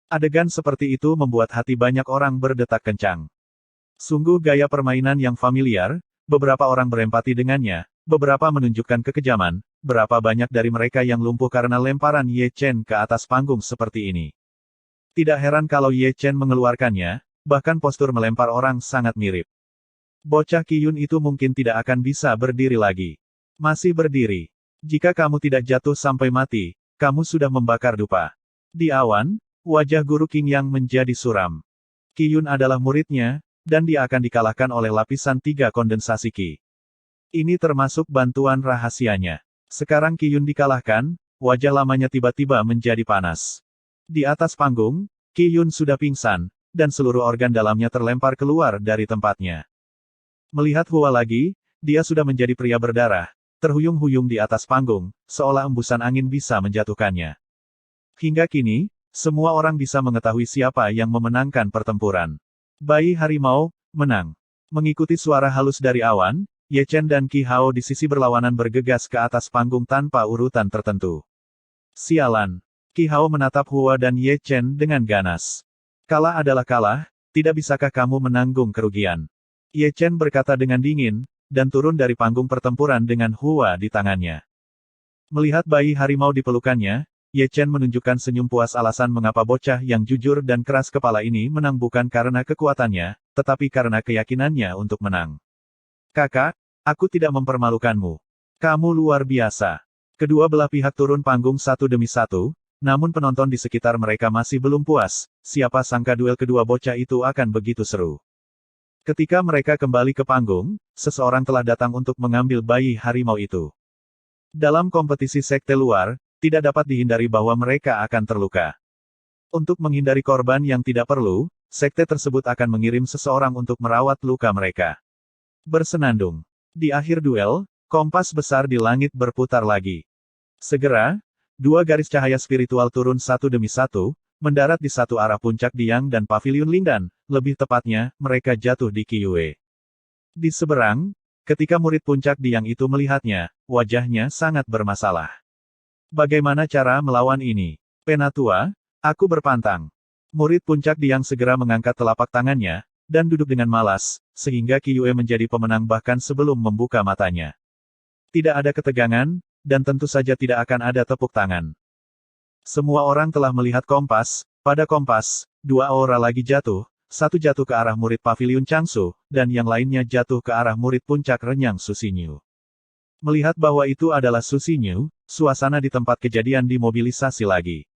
Adegan seperti itu membuat hati banyak orang berdetak kencang. Sungguh gaya permainan yang familiar, beberapa orang berempati dengannya, beberapa menunjukkan kekejaman, berapa banyak dari mereka yang lumpuh karena lemparan Ye Chen ke atas panggung seperti ini. Tidak heran kalau Ye Chen mengeluarkannya, bahkan postur melempar orang sangat mirip. Bocah Qiyun itu mungkin tidak akan bisa berdiri lagi. Masih berdiri. Jika kamu tidak jatuh sampai mati, kamu sudah membakar dupa. Di awan, wajah Guru Qing Yang menjadi suram. Qiyun adalah muridnya, dan dia akan dikalahkan oleh lapisan 3 kondensasi Qi. Ini termasuk bantuan rahasianya. Sekarang Qiyun dikalahkan, wajah lamanya tiba-tiba menjadi panas. Di atas panggung, Qiyun sudah pingsan, dan seluruh organ dalamnya terlempar keluar dari tempatnya. Melihat Hua lagi, dia sudah menjadi pria berdarah, terhuyung-huyung di atas panggung, seolah embusan angin bisa menjatuhkannya. Hingga kini, semua orang bisa mengetahui siapa yang memenangkan pertempuran. Bayi harimau, menang. Mengikuti suara halus dari awan, Ye Chen dan Qi Hao di sisi berlawanan bergegas ke atas panggung tanpa urutan tertentu. Sialan. Qi Hao menatap Hua dan Ye Chen dengan ganas. Kalah adalah kalah, tidak bisakah kamu menanggung kerugian? Ye Chen berkata dengan dingin, dan turun dari panggung pertempuran dengan Hua di tangannya. Melihat bayi harimau di pelukannya, Ye Chen menunjukkan senyum puas alasan mengapa bocah yang jujur dan keras kepala ini menang bukan karena kekuatannya, tetapi karena keyakinannya untuk menang. Kakak, aku tidak mempermalukanmu. Kamu luar biasa. Kedua belah pihak turun panggung satu demi satu, namun penonton di sekitar mereka masih belum puas, siapa sangka duel kedua bocah itu akan begitu seru. Ketika mereka kembali ke panggung, seseorang telah datang untuk mengambil bayi harimau itu. Dalam kompetisi sekte luar, tidak dapat dihindari bahwa mereka akan terluka. Untuk menghindari korban yang tidak perlu, sekte tersebut akan mengirim seseorang untuk merawat luka mereka. Bersenandung. Di akhir duel, kompas besar di langit berputar lagi. Segera, 2 garis cahaya spiritual turun satu demi satu, mendarat di satu arah puncak Diang dan Paviliun Lingdan, lebih tepatnya, mereka jatuh di Qiyue. Di seberang, ketika murid puncak Diang itu melihatnya, wajahnya sangat bermasalah. Bagaimana cara melawan ini? Penatua, aku berpantang. Murid puncak Diang segera mengangkat telapak tangannya, dan duduk dengan malas, sehingga Qiyue menjadi pemenang bahkan sebelum membuka matanya. Tidak ada ketegangan, dan tentu saja tidak akan ada tepuk tangan. Semua orang telah melihat kompas, pada kompas, 2 aura lagi jatuh, satu jatuh ke arah murid Paviliun Changsu, dan yang lainnya jatuh ke arah murid puncak Renyang Susinyu. Melihat bahwa itu adalah Su Xinyu, suasana di tempat kejadian dimobilisasi lagi.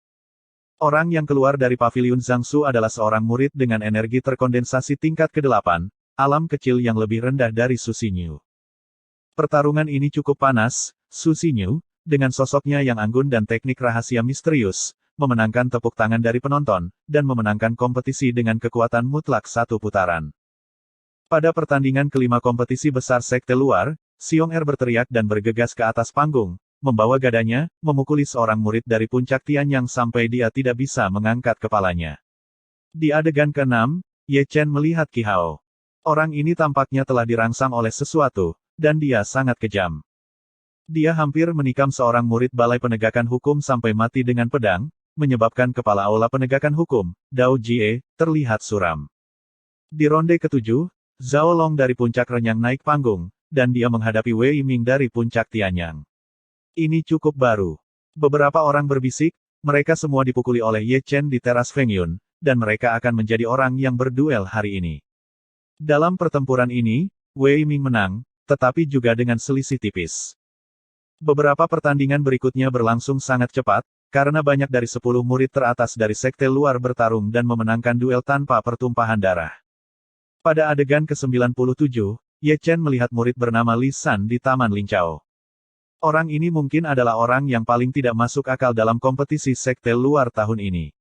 Orang yang keluar dari paviliun Zhangsu adalah seorang murid dengan energi terkondensasi tingkat ke-8, alam kecil yang lebih rendah dari Su Xinyu. Pertarungan ini cukup panas, Su Xinyu, dengan sosoknya yang anggun dan teknik rahasia misterius, memenangkan tepuk tangan dari penonton, dan memenangkan kompetisi dengan kekuatan mutlak satu putaran. Pada pertandingan kelima kompetisi besar sekte luar, Xiong Er berteriak dan bergegas ke atas panggung, membawa gadanya, memukuli seorang murid dari puncak Tianyang sampai dia tidak bisa mengangkat kepalanya. Di adegan ke-6, Ye Chen melihat Qi Hao. Orang ini tampaknya telah dirangsang oleh sesuatu, dan dia sangat kejam. Dia hampir menikam seorang murid balai penegakan hukum sampai mati dengan pedang, menyebabkan kepala aula penegakan hukum, Dao Jie, terlihat suram. Di ronde ke-7, Zhao Long dari puncak Renyang naik panggung, dan dia menghadapi Wei Ming dari puncak Tianyang. Ini cukup baru. Beberapa orang berbisik, mereka semua dipukuli oleh Ye Chen di teras Feng Yun, dan mereka akan menjadi orang yang berduel hari ini. Dalam pertempuran ini, Wei Ming menang, tetapi juga dengan selisih tipis. Beberapa pertandingan berikutnya berlangsung sangat cepat, karena banyak dari 10 murid teratas dari sekte luar bertarung dan memenangkan duel tanpa pertumpahan darah. Pada adegan ke-97, Ye Chen melihat murid bernama Li San di Taman Lingchao. Orang ini mungkin adalah orang yang paling tidak masuk akal dalam kompetisi sekte luar tahun ini.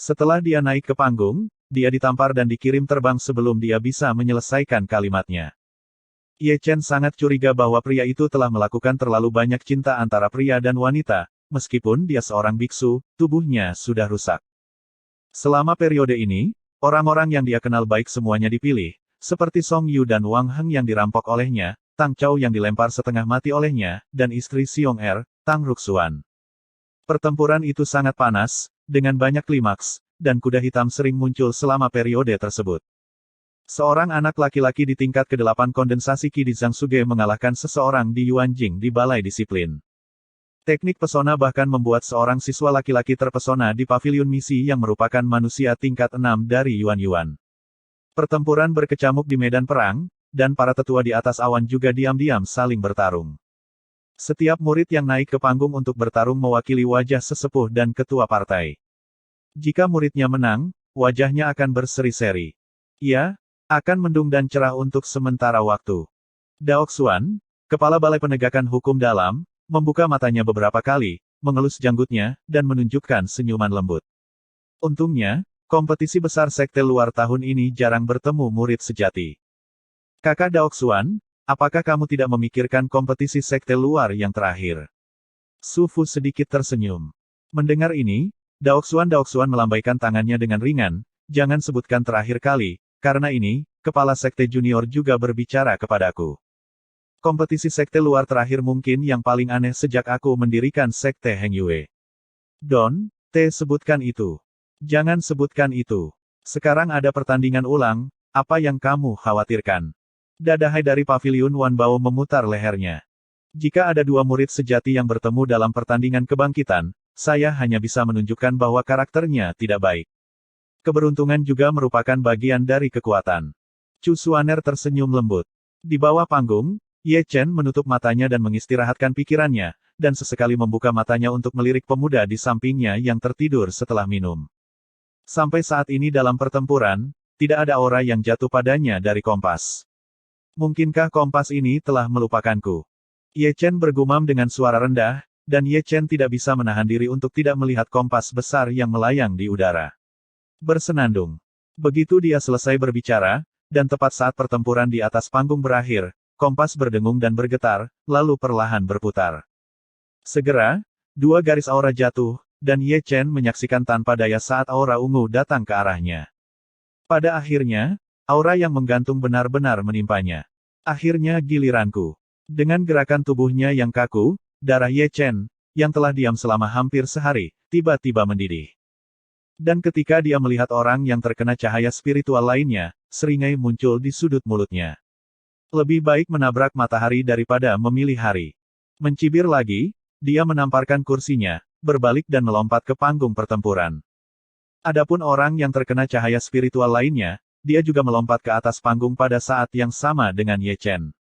Setelah dia naik ke panggung, dia ditampar dan dikirim terbang sebelum dia bisa menyelesaikan kalimatnya. Ye Chen sangat curiga bahwa pria itu telah melakukan terlalu banyak cinta antara pria dan wanita, meskipun dia seorang biksu, tubuhnya sudah rusak. Selama periode ini, orang-orang yang dia kenal baik semuanya dipilih, seperti Song Yu dan Wang Heng yang dirampok olehnya, Tang Chao yang dilempar setengah mati olehnya, dan istri Xiong Er, Tang Ruxuan. Pertempuran itu sangat panas, dengan banyak klimaks, dan kuda hitam sering muncul selama periode tersebut. Seorang anak laki-laki di tingkat ke-8 kondensasi Qi di Zhangsuge mengalahkan seseorang di Yuanjing di Balai Disiplin. Teknik pesona bahkan membuat seorang siswa laki-laki terpesona di paviliun misi yang merupakan manusia tingkat 6 dari Yuan-Yuan. Pertempuran berkecamuk di medan perang, dan para tetua di atas awan juga diam-diam saling bertarung. Setiap murid yang naik ke panggung untuk bertarung mewakili wajah sesepuh dan ketua partai. Jika muridnya menang, wajahnya akan berseri-seri. Ia akan mendung dan cerah untuk sementara waktu. Dao Xuan, kepala Balai Penegakan Hukum Dalam, membuka matanya beberapa kali, mengelus janggutnya, dan menunjukkan senyuman lembut. Untungnya, kompetisi besar sekte luar tahun ini jarang bertemu murid sejati. Kakak Dao Xuan, apakah kamu tidak memikirkan kompetisi sekte luar yang terakhir? Su Fu sedikit tersenyum. Mendengar ini, Dao Xuan melambaikan tangannya dengan ringan, jangan sebutkan terakhir kali, karena ini, kepala sekte junior juga berbicara kepadaku. Kompetisi sekte luar terakhir mungkin yang paling aneh sejak aku mendirikan sekte Heng Yue. Don, sebutkan itu. Jangan sebutkan itu. Sekarang ada pertandingan ulang, apa yang kamu khawatirkan? Dadahai dari paviliun Wan Bao memutar lehernya. Jika ada dua murid sejati yang bertemu dalam pertandingan kebangkitan, saya hanya bisa menunjukkan bahwa karakternya tidak baik. Keberuntungan juga merupakan bagian dari kekuatan. Chu Xuaner tersenyum lembut. Di bawah panggung, Ye Chen menutup matanya dan mengistirahatkan pikirannya, dan sesekali membuka matanya untuk melirik pemuda di sampingnya yang tertidur setelah minum. Sampai saat ini dalam pertempuran, tidak ada aura yang jatuh padanya dari kompas. Mungkinkah kompas ini telah melupakanku? Ye Chen bergumam dengan suara rendah, dan Ye Chen tidak bisa menahan diri untuk tidak melihat kompas besar yang melayang di udara. Bersenandung. Begitu dia selesai berbicara, dan tepat saat pertempuran di atas panggung berakhir, kompas berdengung dan bergetar, lalu perlahan berputar. Segera, dua garis aura jatuh, dan Ye Chen menyaksikan tanpa daya saat aura ungu datang ke arahnya. Pada akhirnya, aura yang menggantung benar-benar menimpanya. Akhirnya giliranku. Dengan gerakan tubuhnya yang kaku, darah Ye Chen, yang telah diam selama hampir sehari, tiba-tiba mendidih. Dan ketika dia melihat orang yang terkena cahaya spiritual lainnya, seringai muncul di sudut mulutnya. Lebih baik menabrak matahari daripada memilih hari. Mencibir lagi, dia menamparkan kursinya, berbalik dan melompat ke panggung pertempuran. Adapun orang yang terkena cahaya spiritual lainnya, dia juga melompat ke atas panggung pada saat yang sama dengan Ye Chen.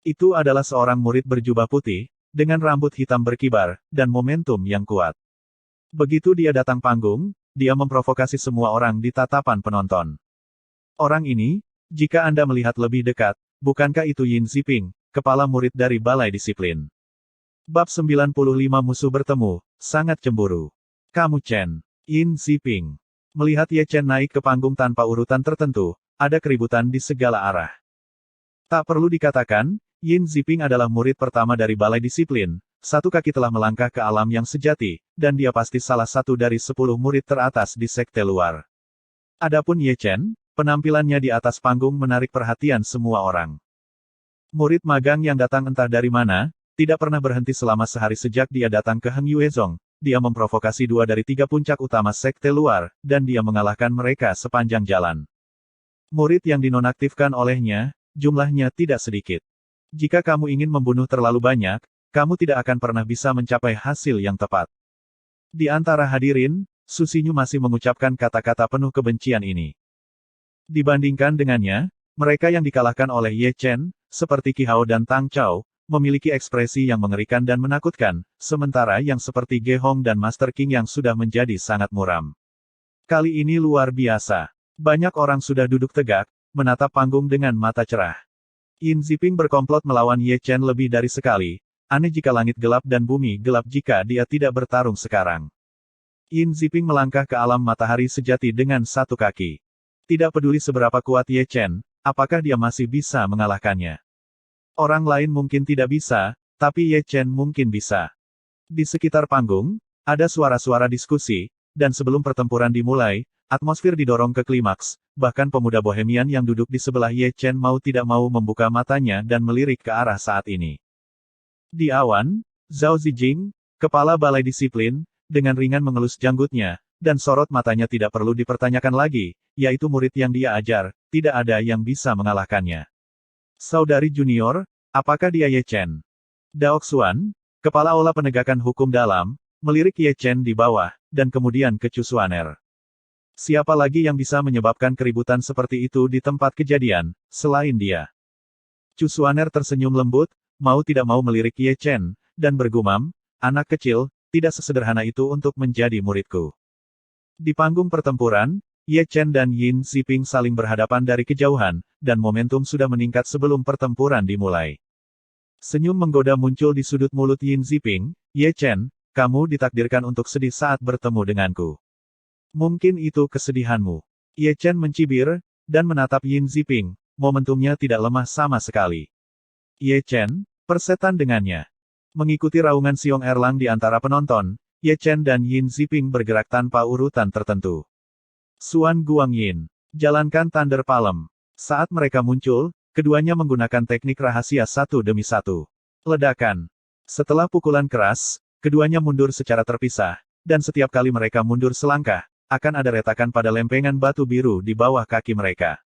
Itu adalah seorang murid berjubah putih, dengan rambut hitam berkibar, dan momentum yang kuat. Begitu dia datang panggung, dia memprovokasi semua orang di tatapan penonton. Orang ini, jika Anda melihat lebih dekat, bukankah itu Yin Ziping, kepala murid dari Balai Disiplin? Bab 95 Musuh Bertemu, sangat cemburu. Kamu Chen. Yin Ziping. Melihat Ye Chen naik ke panggung tanpa urutan tertentu, ada keributan di segala arah. Tak perlu dikatakan, Yin Ziping adalah murid pertama dari Balai Disiplin, satu kaki telah melangkah ke alam yang sejati, dan dia pasti salah satu dari 10 murid teratas di sekte luar. Adapun Ye Chen, penampilannya di atas panggung menarik perhatian semua orang. Murid magang yang datang entah dari mana, tidak pernah berhenti selama sehari sejak dia datang ke Heng Yuezong. Dia memprovokasi 2 dari 3 puncak utama sekte luar, dan dia mengalahkan mereka sepanjang jalan. Murid yang dinonaktifkan olehnya, jumlahnya tidak sedikit. Jika kamu ingin membunuh terlalu banyak, kamu tidak akan pernah bisa mencapai hasil yang tepat. Di antara hadirin, Su Xinyu masih mengucapkan kata-kata penuh kebencian ini. Dibandingkan dengannya, mereka yang dikalahkan oleh Ye Chen, seperti Qi Hao dan Tang Chao, memiliki ekspresi yang mengerikan dan menakutkan, sementara yang seperti Ge Hong dan Master King yang sudah menjadi sangat muram. Kali ini luar biasa. Banyak orang sudah duduk tegak, menatap panggung dengan mata cerah. Yin Ziping berkomplot melawan Ye Chen lebih dari sekali. Aneh jika langit gelap dan bumi gelap jika dia tidak bertarung sekarang. Yin Ziping melangkah ke alam matahari sejati dengan satu kaki. Tidak peduli seberapa kuat Ye Chen, apakah dia masih bisa mengalahkannya. Orang lain mungkin tidak bisa, tapi Ye Chen mungkin bisa. Di sekitar panggung, ada suara-suara diskusi, dan sebelum pertempuran dimulai, atmosfer didorong ke klimaks, bahkan pemuda bohemian yang duduk di sebelah Ye Chen mau tidak mau membuka matanya dan melirik ke arah saat ini. Di awan, Zhao Zijing, kepala Balai Disiplin, dengan ringan mengelus janggutnya, dan sorot matanya tidak perlu dipertanyakan lagi, yaitu murid yang dia ajar, tidak ada yang bisa mengalahkannya. Saudari junior, apakah dia Ye Chen? Daoxuan, kepala Aula Penegakan Hukum Dalam, melirik Ye Chen di bawah, dan kemudian ke Chu Xuaner. Siapa lagi yang bisa menyebabkan keributan seperti itu di tempat kejadian, selain dia? Chu Xuaner tersenyum lembut, mau tidak mau melirik Ye Chen, dan bergumam, anak kecil, tidak sesederhana itu untuk menjadi muridku. Di panggung pertempuran, Ye Chen dan Yin Ziping saling berhadapan dari kejauhan, dan momentum sudah meningkat sebelum pertempuran dimulai. Senyum menggoda muncul di sudut mulut Yin Ziping, Ye Chen, kamu ditakdirkan untuk sedih saat bertemu denganku. Mungkin itu kesedihanmu. Ye Chen mencibir, dan menatap Yin Ziping, momentumnya tidak lemah sama sekali. Ye Chen, persetan dengannya. Mengikuti raungan Xiong Erlang di antara penonton, Ye Chen dan Yin Ziping bergerak tanpa urutan tertentu. Xuan Guangyin, jalankan Thunder Palm. Saat mereka muncul, keduanya menggunakan teknik rahasia satu demi satu. Ledakan. Setelah pukulan keras, keduanya mundur secara terpisah, dan setiap kali mereka mundur selangkah, akan ada retakan pada lempengan batu biru di bawah kaki mereka.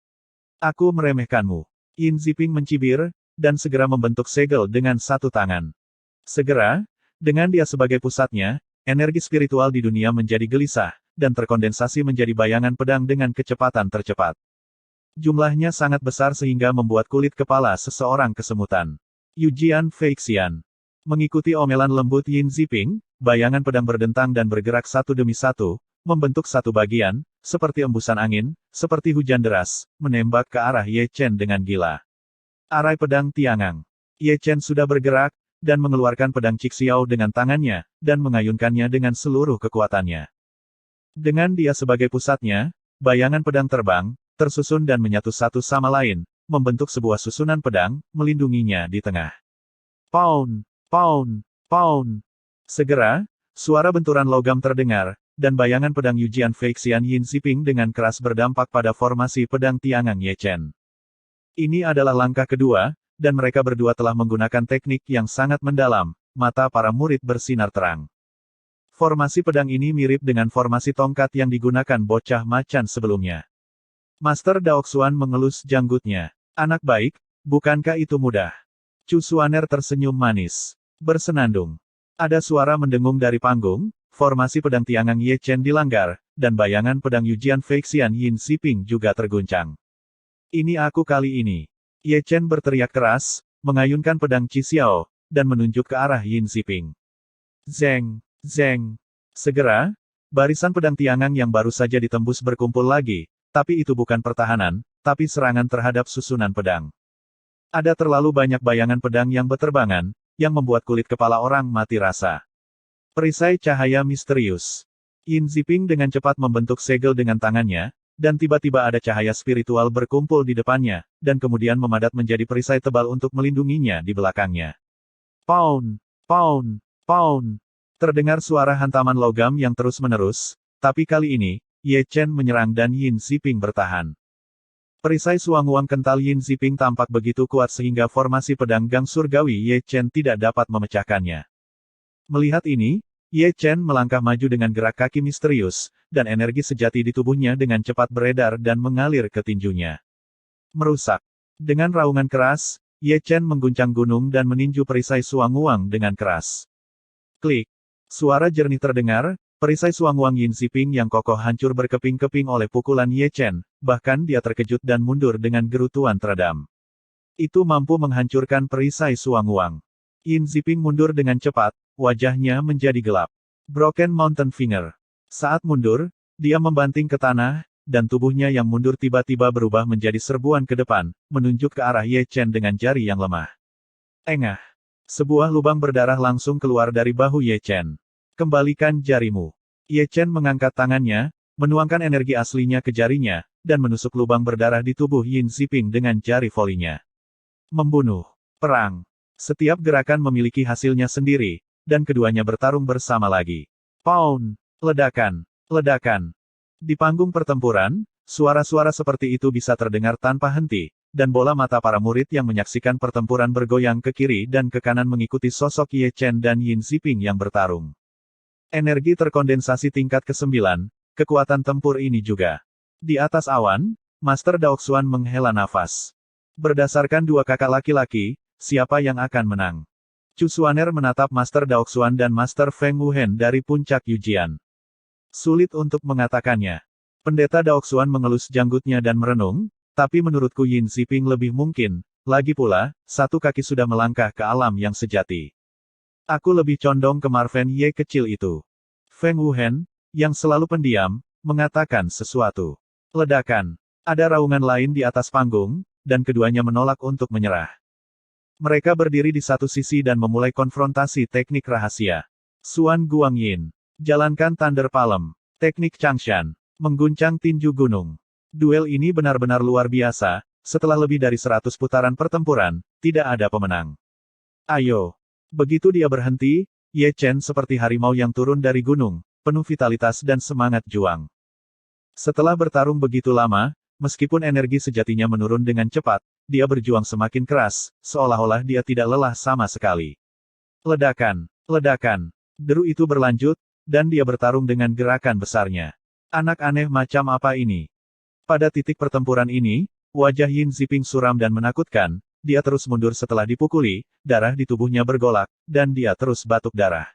Aku meremehkanmu. Yin Ziping mencibir, dan segera membentuk segel dengan satu tangan. Segera, dengan dia sebagai pusatnya, energi spiritual di dunia menjadi gelisah, dan terkondensasi menjadi bayangan pedang dengan kecepatan tercepat. Jumlahnya sangat besar sehingga membuat kulit kepala seseorang kesemutan. Yujian Feixian. Mengikuti omelan lembut Yin Ziping, bayangan pedang berdentang dan bergerak satu demi satu, membentuk satu bagian, seperti embusan angin, seperti hujan deras, menembak ke arah Ye Chen dengan gila. Arai pedang Tiangang. Ye Chen sudah bergerak, dan mengeluarkan pedang Cixiao dengan tangannya, dan mengayunkannya dengan seluruh kekuatannya. Dengan dia sebagai pusatnya, bayangan pedang terbang, tersusun dan menyatu satu sama lain, membentuk sebuah susunan pedang, melindunginya di tengah. Pound, pound, pound. Segera, suara benturan logam terdengar, dan bayangan pedang Yujian Feixian Yin Ziping dengan keras berdampak pada formasi pedang Tiangang Ye Chen. Ini adalah langkah kedua, dan mereka berdua telah menggunakan teknik yang sangat mendalam, mata para murid bersinar terang. Formasi pedang ini mirip dengan formasi tongkat yang digunakan bocah macan sebelumnya. Master Daoxuan mengelus janggutnya. Anak baik, bukankah itu mudah? Chu Xuaner tersenyum manis. Bersenandung. Ada suara mendengung dari panggung, formasi pedang Tiangang Ye Chen dilanggar, dan bayangan pedang Yujian Feixian Yin Ziping juga terguncang. Ini aku kali ini. Ye Chen berteriak keras, mengayunkan pedang Qixiao, dan menunjuk ke arah Yin Ziping. Zeng, zeng. Segera, barisan pedang Tiangang yang baru saja ditembus berkumpul lagi, tapi itu bukan pertahanan, tapi serangan terhadap susunan pedang. Ada terlalu banyak bayangan pedang yang berterbangan, yang membuat kulit kepala orang mati rasa. Perisai cahaya misterius. Yin Ziping dengan cepat membentuk segel dengan tangannya, dan tiba-tiba ada cahaya spiritual berkumpul di depannya, dan kemudian memadat menjadi perisai tebal untuk melindunginya di belakangnya. Pound, pound, pound. Terdengar suara hantaman logam yang terus-menerus, tapi kali ini, Ye Chen menyerang dan Yin Ziping bertahan. Perisai suang-uang kental Yin Ziping tampak begitu kuat sehingga formasi pedang Gang Surgawi Ye Chen tidak dapat memecahkannya. Melihat ini, Ye Chen melangkah maju dengan gerak kaki misterius, dan energi sejati di tubuhnya dengan cepat beredar dan mengalir ke tinjunya. Merusak. Dengan raungan keras, Ye Chen mengguncang gunung dan meninju perisai suang-uang dengan keras. Klik. Suara jernih terdengar, perisai suang-uang Yin Ziping yang kokoh hancur berkeping-keping oleh pukulan Ye Chen, bahkan dia terkejut dan mundur dengan gerutuan teredam. Itu mampu menghancurkan perisai suang-uang. Yin Ziping mundur dengan cepat, wajahnya menjadi gelap. Broken Mountain Finger. Saat mundur, dia membanting ke tanah, dan tubuhnya yang mundur tiba-tiba berubah menjadi serbuan ke depan, menunjuk ke arah Ye Chen dengan jari yang lemah. Engah. Sebuah lubang berdarah langsung keluar dari bahu Ye Chen. Kembalikan jarimu. Ye Chen mengangkat tangannya, menuangkan energi aslinya ke jarinya, dan menusuk lubang berdarah di tubuh Yin Ziping dengan jari volinya. Membunuh. Perang. Setiap gerakan memiliki hasilnya sendiri, dan keduanya bertarung bersama lagi. Pound. Ledakan. Ledakan. Di panggung pertempuran, suara-suara seperti itu bisa terdengar tanpa henti, dan bola mata para murid yang menyaksikan pertempuran bergoyang ke kiri dan ke kanan mengikuti sosok Ye Chen dan Yin Ziping yang bertarung. Energi terkondensasi tingkat ke-9, kekuatan tempur ini juga. Di atas awan, Master Daoxuan menghela nafas. Berdasarkan dua kakak laki-laki, siapa yang akan menang? Chu Xuaner menatap Master Daoxuan dan Master Feng Wuhen dari puncak Yujian. Sulit untuk mengatakannya. Pendeta Daoxuan mengelus janggutnya dan merenung, tapi menurutku Yin Ziping lebih mungkin, lagi pula, satu kaki sudah melangkah ke alam yang sejati. Aku lebih condong ke Marven Ye kecil itu. Feng Wuhen, yang selalu pendiam, mengatakan sesuatu. Ledakan. Ada raungan lain di atas panggung, dan keduanya menolak untuk menyerah. Mereka berdiri di satu sisi dan memulai konfrontasi teknik rahasia. Xuan Guangyin. Jalankan Thunder Palm. Teknik Changshan. Mengguncang tinju gunung. Duel ini benar-benar luar biasa, setelah lebih dari 100 putaran pertempuran, tidak ada pemenang. Ayo. Begitu dia berhenti, Ye Chen seperti harimau yang turun dari gunung, penuh vitalitas dan semangat juang. Setelah bertarung begitu lama, meskipun energi sejatinya menurun dengan cepat, dia berjuang semakin keras, seolah-olah dia tidak lelah sama sekali. Ledakan, ledakan, deru itu berlanjut, dan dia bertarung dengan gerakan besarnya. Anak aneh macam apa ini? Pada titik pertempuran ini, wajah Yin Ziping suram dan menakutkan, dia terus mundur setelah dipukuli, darah di tubuhnya bergolak, dan dia terus batuk darah.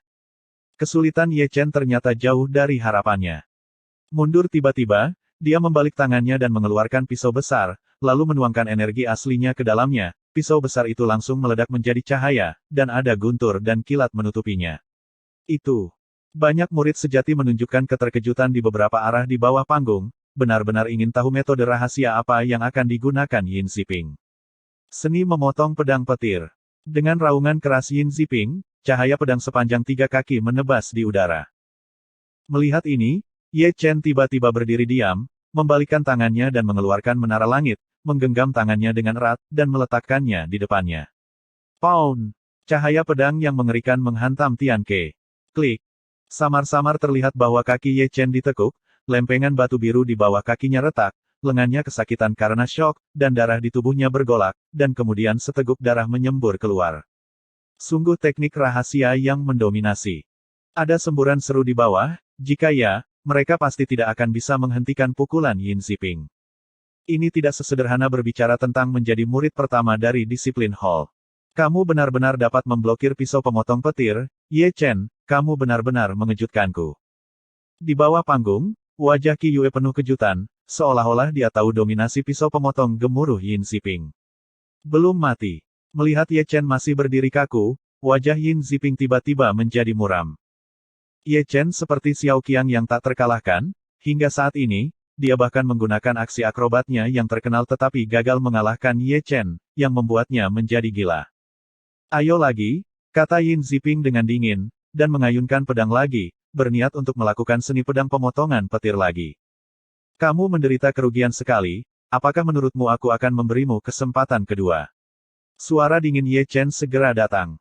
Kesulitan Ye Chen ternyata jauh dari harapannya. Mundur tiba-tiba, dia membalik tangannya dan mengeluarkan pisau besar, lalu menuangkan energi aslinya ke dalamnya, pisau besar itu langsung meledak menjadi cahaya, dan ada guntur dan kilat menutupinya. Itu. Banyak murid sejati menunjukkan keterkejutan di beberapa arah di bawah panggung, benar-benar ingin tahu metode rahasia apa yang akan digunakan Yin Ziping. Seni memotong pedang petir. Dengan raungan keras Yin Ziping, cahaya pedang sepanjang 3 kaki menebas di udara. Melihat ini, Ye Chen tiba-tiba berdiri diam, membalikkan tangannya dan mengeluarkan menara langit, menggenggam tangannya dengan erat, dan meletakkannya di depannya. Pound! Cahaya pedang yang mengerikan menghantam Tian Ke. Klik! Samar-samar terlihat bahwa kaki Ye Chen ditekuk, lempengan batu biru di bawah kakinya retak, lengannya kesakitan karena syok, dan darah di tubuhnya bergolak, dan kemudian seteguk darah menyembur keluar. Sungguh teknik rahasia yang mendominasi. Ada semburan seru di bawah, jika ya, mereka pasti tidak akan bisa menghentikan pukulan Yin Ziping. Ini tidak sesederhana berbicara tentang menjadi murid pertama dari disiplin Hall. Kamu benar-benar dapat memblokir pisau pemotong petir, Ye Chen, kamu benar-benar mengejutkanku. Di bawah panggung, wajah Qi Yue penuh kejutan, seolah-olah dia tahu dominasi pisau pemotong gemuruh Yin Ziping. Belum mati. Melihat Ye Chen masih berdiri kaku, wajah Yin Ziping tiba-tiba menjadi muram. Ye Chen seperti Xiao Qiang yang tak terkalahkan, hingga saat ini, dia bahkan menggunakan aksi akrobatnya yang terkenal tetapi gagal mengalahkan Ye Chen, yang membuatnya menjadi gila. Ayo lagi, kata Yin Ziping dengan dingin, dan mengayunkan pedang lagi, berniat untuk melakukan seni pedang pemotongan petir lagi. Kamu menderita kerugian sekali, apakah menurutmu aku akan memberimu kesempatan kedua? Suara dingin Ye Chen segera datang.